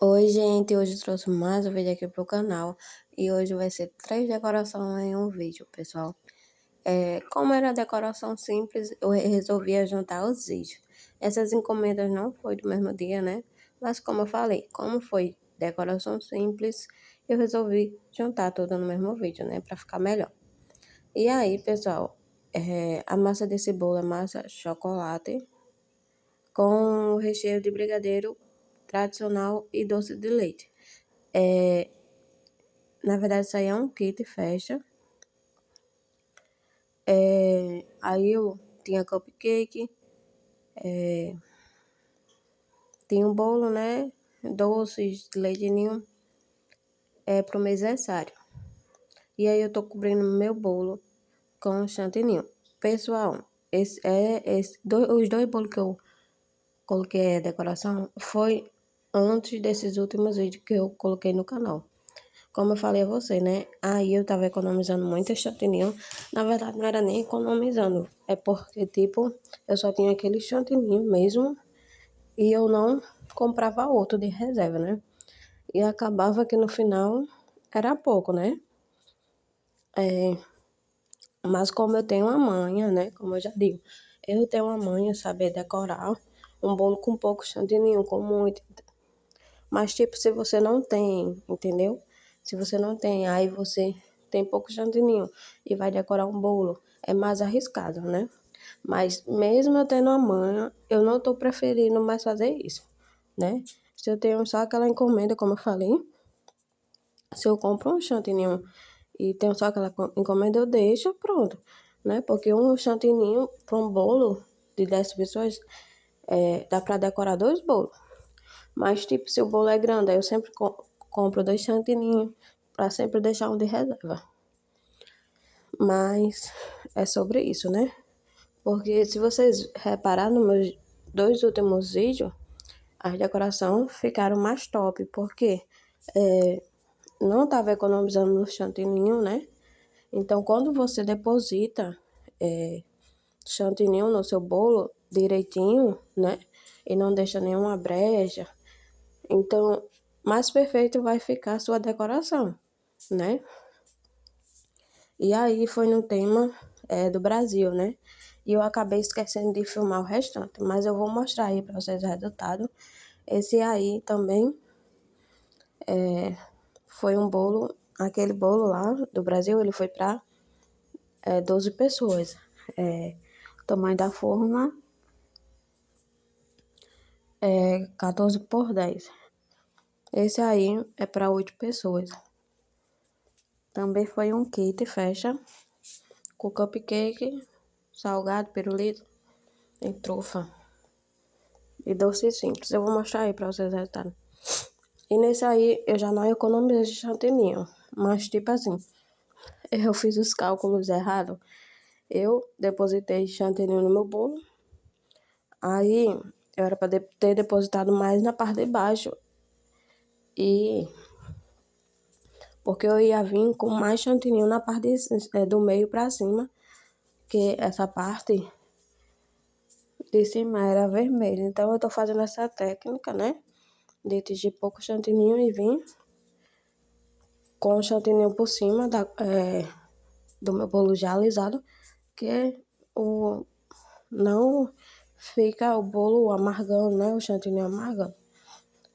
Oi, gente, hoje eu trouxe mais um vídeo aqui pro canal e hoje vai ser 3 decorações em um vídeo, pessoal. Como era decoração simples, eu resolvi juntar os vídeos. Essas encomendas não foi do mesmo dia, né? Mas como eu falei, como foi decoração simples, eu resolvi juntar tudo no mesmo vídeo, né? Pra ficar melhor. E aí, pessoal, a massa desse bolo é massa chocolate com recheio de brigadeiro tradicional e doce de leite. É, Na verdade, isso aí é um kit festa. Aí eu tinha cupcake, tinha um bolo, né? Doces, leite ninho, pro mês aniversário. E aí eu tô cobrindo meu bolo com chantininho. Pessoal, os dois bolos que eu coloquei a decoração foi antes desses últimos vídeos que eu coloquei no canal. Como eu falei a você, né? Aí eu tava economizando muito chantininho. Na verdade, não era nem economizando. É porque, tipo, eu só tinha aquele chantininho mesmo. E eu não comprava outro de reserva, né? E acabava que no final era pouco, né? É, mas como eu tenho uma manha, né? Como eu já digo, eu tenho uma manha saber decorar um bolo com pouco chantininho, com muito. Mas, tipo, se você não tem, entendeu? Se você não tem, aí você tem pouco chantininho e vai decorar um bolo, é mais arriscado, né? Mas mesmo eu tendo a manha, eu não tô preferindo mais fazer isso, né? Se eu tenho só aquela encomenda, como eu falei, se eu compro um chantininho e tenho só aquela encomenda, eu deixo pronto, né? Porque um chantininho para um bolo de 10 pessoas, dá para decorar 2 bolos. Mas, tipo, se o bolo é grande, aí eu sempre compro 2 chantininhos pra sempre deixar um de reserva. Mas é sobre isso, né? Porque se vocês repararem nos meus 2 últimos vídeos, as decorações ficaram mais top. Porque não tava economizando no chantininho, né? Então, quando você deposita chantininho no seu bolo direitinho, né? E não deixa nenhuma brecha. Então, mais perfeito vai ficar a sua decoração, né? E aí foi no tema do Brasil, né? E eu acabei esquecendo de filmar o restante, mas eu vou mostrar aí para vocês o resultado. Esse aí também foi um bolo, aquele bolo lá do Brasil, ele foi para 12 pessoas. O tamanho da forma 14 por 10. Esse aí é para 8 pessoas. Também foi um kit fecha com cupcake, salgado, pirulito e trufa. E doce simples. Eu vou mostrar aí pra vocês o resultado. E nesse aí eu já não economizei de chantininho. Mas tipo assim, eu fiz os cálculos errados. Eu depositei chantininho no meu bolo. Aí eu era pra ter depositado mais na parte de baixo. E porque eu ia vir com mais chantininho na parte do meio pra cima. Que essa parte de cima era vermelha. Então eu tô fazendo essa técnica, né? De tingir pouco chantininho e vir com o chantininho por cima do meu bolo já alisado, que o, não fica o bolo amargando, né? O chantininho amargando.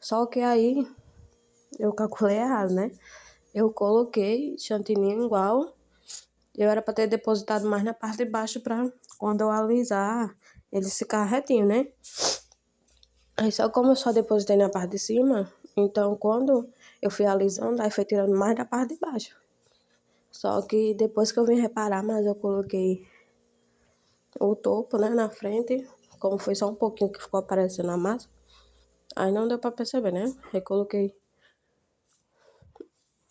Só que aí eu calculei errado, né? Eu coloquei chantininho igual. Eu era para ter depositado mais na parte de baixo para quando eu alisar ele ficar retinho, né? Aí só como eu só depositei na parte de cima, então quando eu fui alisando, aí foi tirando mais da parte de baixo. Só que depois que eu vim reparar, mas eu coloquei o topo, né, na frente, como foi só um pouquinho que ficou aparecendo a massa, aí não deu pra perceber, né? Aí coloquei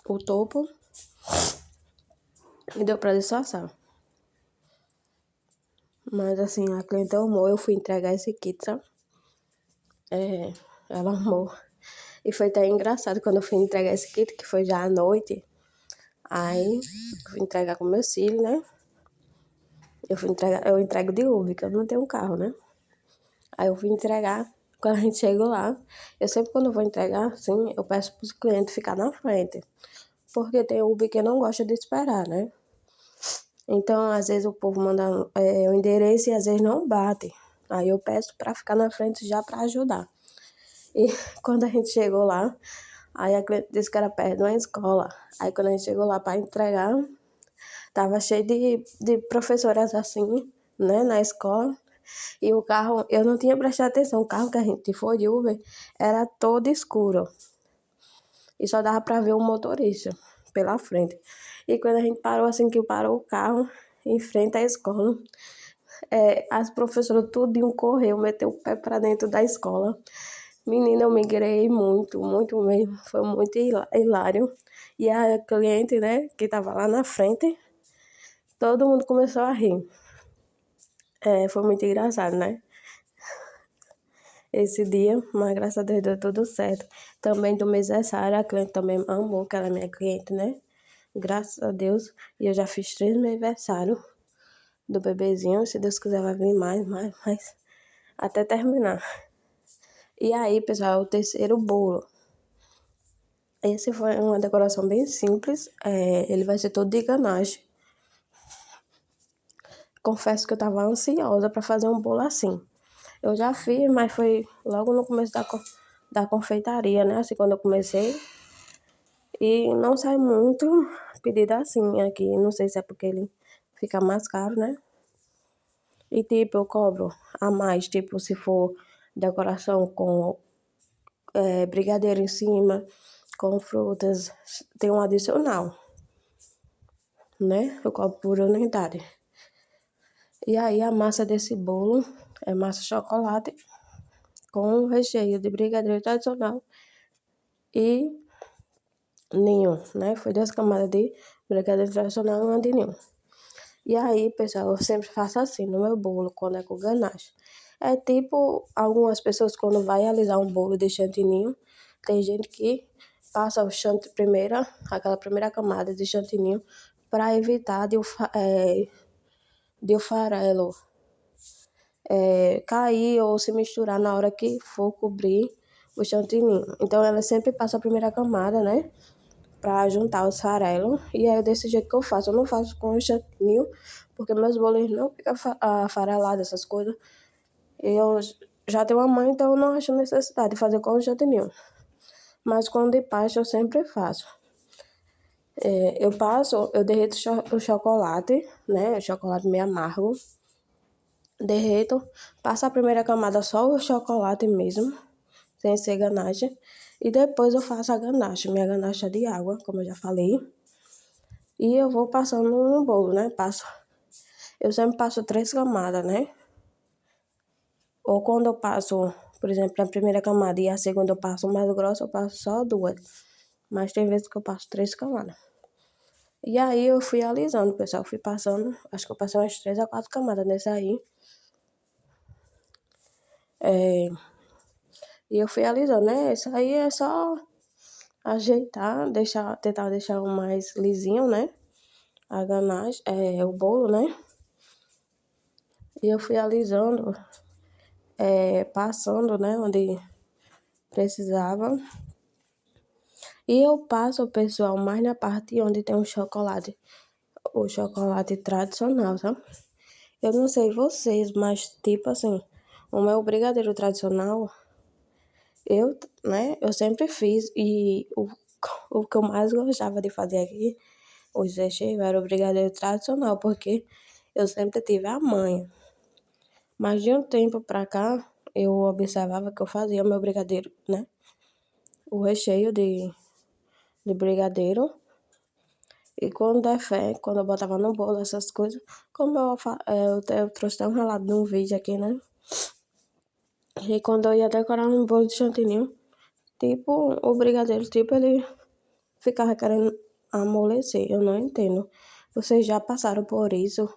o topo e deu pra disfarçar. Mas assim, a cliente amou, eu fui entregar esse kit, sabe? Ela amou. E foi até engraçado quando eu fui entregar esse kit, que foi já à noite. Aí, eu fui entregar com meu filho, né? Eu entrego de Uber, que eu não tenho um carro, né? Aí eu fui entregar. Quando a gente chega lá, eu sempre quando vou entregar, assim, eu peço para os clientes ficar na frente. Porque tem Uber que não gosta de esperar, né? Então, às vezes o povo manda o endereço e às vezes não bate. Aí eu peço para ficar na frente já para ajudar. E quando a gente chegou lá, aí a cliente disse que era perto de uma escola. Aí quando a gente chegou lá para entregar, tava cheio de professoras assim, né, na escola. E o carro, eu não tinha prestado atenção, o carro que a gente foi de Uber era todo escuro. E só dava para ver o motorista pela frente. E quando a gente parou, assim que parou o carro, em frente à escola, as professoras tudinho correu, meteu o pé para dentro da escola. Menina, eu migrei muito, muito mesmo. Foi muito hilário. E a cliente, né, que tava lá na frente, todo mundo começou a rir. Foi muito engraçado, né? Esse dia, mas graças a Deus deu tudo certo. Também do mês aniversário, a cliente também amou, que ela é minha cliente, né? Graças a Deus. E eu já fiz 3 aniversários do bebezinho. Se Deus quiser, vai vir mais. Até terminar. E aí, pessoal, o terceiro bolo. Esse foi uma decoração bem simples. Ele vai ser todo de ganache. Confesso que eu tava ansiosa para fazer um bolo assim. Eu já fiz, mas foi logo no começo da confeitaria, né? Assim, quando eu comecei. E não sai muito pedido assim aqui. Não sei se é porque ele fica mais caro, né? E tipo, eu cobro a mais, tipo, se for decoração com brigadeiro em cima, com frutas, tem um adicional, né? Eu cobro por unidade. E aí a massa desse bolo é massa chocolate com recheio de brigadeiro tradicional e ninho, né? Foi 2 camadas de brigadeiro tradicional e uma de ninho. E aí, pessoal, eu sempre faço assim no meu bolo, quando é com ganache. É tipo, algumas pessoas quando vai realizar um bolo de chantininho, tem gente que passa o chantilly primeira, aquela primeira camada de chantininho, para evitar de o farelo cair ou se misturar na hora que for cobrir o chantininho. Então, ela sempre passa a primeira camada, né? Pra juntar os farelos. E aí, desse jeito que eu faço. Eu não faço com o chantilly, porque meus bolos não ficam afarelados, essas coisas. Eu já tenho uma mãe, então eu não acho necessidade de fazer com o chantilly. Mas com o de pasta eu sempre faço. Eu derreto o chocolate, né? O chocolate meio amargo. Derreto, passo a primeira camada só o chocolate mesmo, sem ser ganache. E depois eu faço a ganache, minha ganache é de água, como eu já falei. E eu vou passando no bolo, né? Eu sempre passo 3 camadas, né? Ou quando eu passo, por exemplo, a primeira camada e a segunda eu passo mais grossa, eu passo só 2. Mas tem vezes que eu passo 3 camadas. E aí eu fui alisando, pessoal. Fui passando, acho que eu passei umas 3 a 4 camadas nesse aí. É, e eu fui alisando, né? Isso aí é só ajeitar, tentar deixar o mais lisinho, né? A ganache, o bolo, né? E eu fui alisando, passando, né? Onde precisava. E eu passo, pessoal, mais na parte onde tem o chocolate tradicional, sabe? Eu não sei vocês, mas tipo assim, o meu brigadeiro tradicional, eu sempre fiz e o que eu mais gostava de fazer aqui, os recheios, era o brigadeiro tradicional, porque eu sempre tive a manha. Mas de um tempo pra cá, eu observava que eu fazia meu brigadeiro, né? O recheio de brigadeiro. E quando der fé, quando eu botava no bolo, essas coisas, como eu trouxe até um relato de um vídeo aqui, né? E quando eu ia decorar um bolo de chantilly, tipo, o brigadeiro, tipo, ele ficava querendo amolecer. Eu não entendo. Vocês já passaram por isso?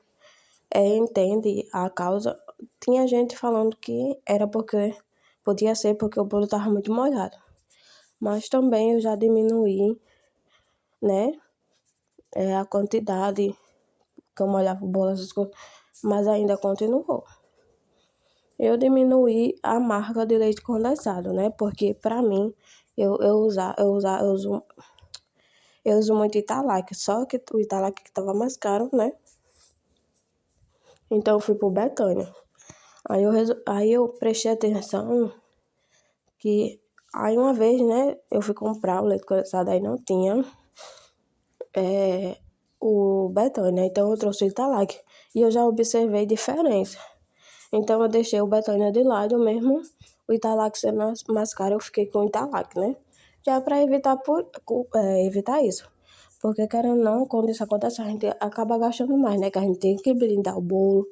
Entende a causa? Tinha gente falando que era porque, podia ser porque o bolo tava muito molhado. Mas também eu já diminuí, né? A quantidade que eu molhava o bolo, essas coisas, mas ainda continuou. eu diminuí a marca de leite condensado, né? Porque pra mim, eu uso muito Italac, só que o Italac que tava mais caro, né? Então eu fui pro Betânia. Aí eu prestei atenção que aí uma vez, né, eu fui comprar o leite condensado, aí não tinha o Betânia, então eu trouxe o Italac. E eu já observei diferença. Então eu deixei o Betânia de lado mesmo, o Italac sendo mais caro, eu fiquei com o Italac, né? Já para evitar isso. Porque querendo ou não, quando isso acontece, a gente acaba gastando mais, né? Que a gente tem que brindar o bolo,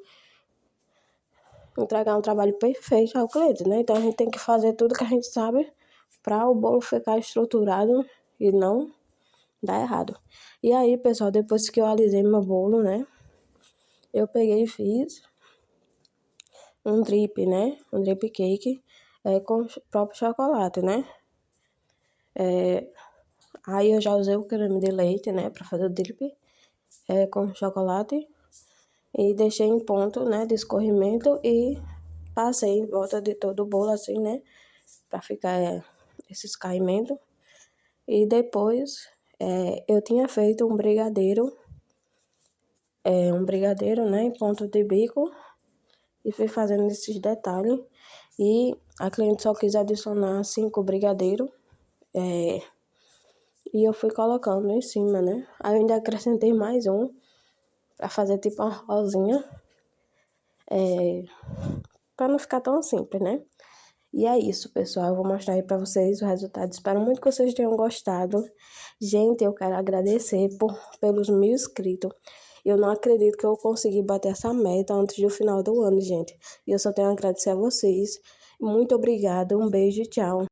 entregar um trabalho perfeito ao cliente, né? Então a gente tem que fazer tudo que a gente sabe para o bolo ficar estruturado e não dar errado. E aí, pessoal, depois que eu alisei meu bolo, né? Eu peguei e fiz um drip, né? Um drip cake com o próprio chocolate, né? Aí eu já usei o creme de leite, né? Pra fazer o drip com chocolate. E deixei em ponto, né? De escorrimento e passei em volta de todo o bolo, assim, né? Pra ficar esse escaimento. E depois eu tinha feito um brigadeiro, né? Em ponto de bico. E fui fazendo esses detalhes. E a cliente só quis adicionar 5 brigadeiros. E eu fui colocando em cima, né? Aí eu ainda acrescentei mais um pra fazer tipo uma rosinha. Pra não ficar tão simples, né? E é isso, pessoal. Eu vou mostrar aí pra vocês o resultado. Espero muito que vocês tenham gostado. Gente, eu quero agradecer pelos 1.000 inscritos. Eu não acredito que eu consegui bater essa meta antes do final do ano, gente. E eu só tenho a agradecer a vocês. Muito obrigada, um beijo e tchau.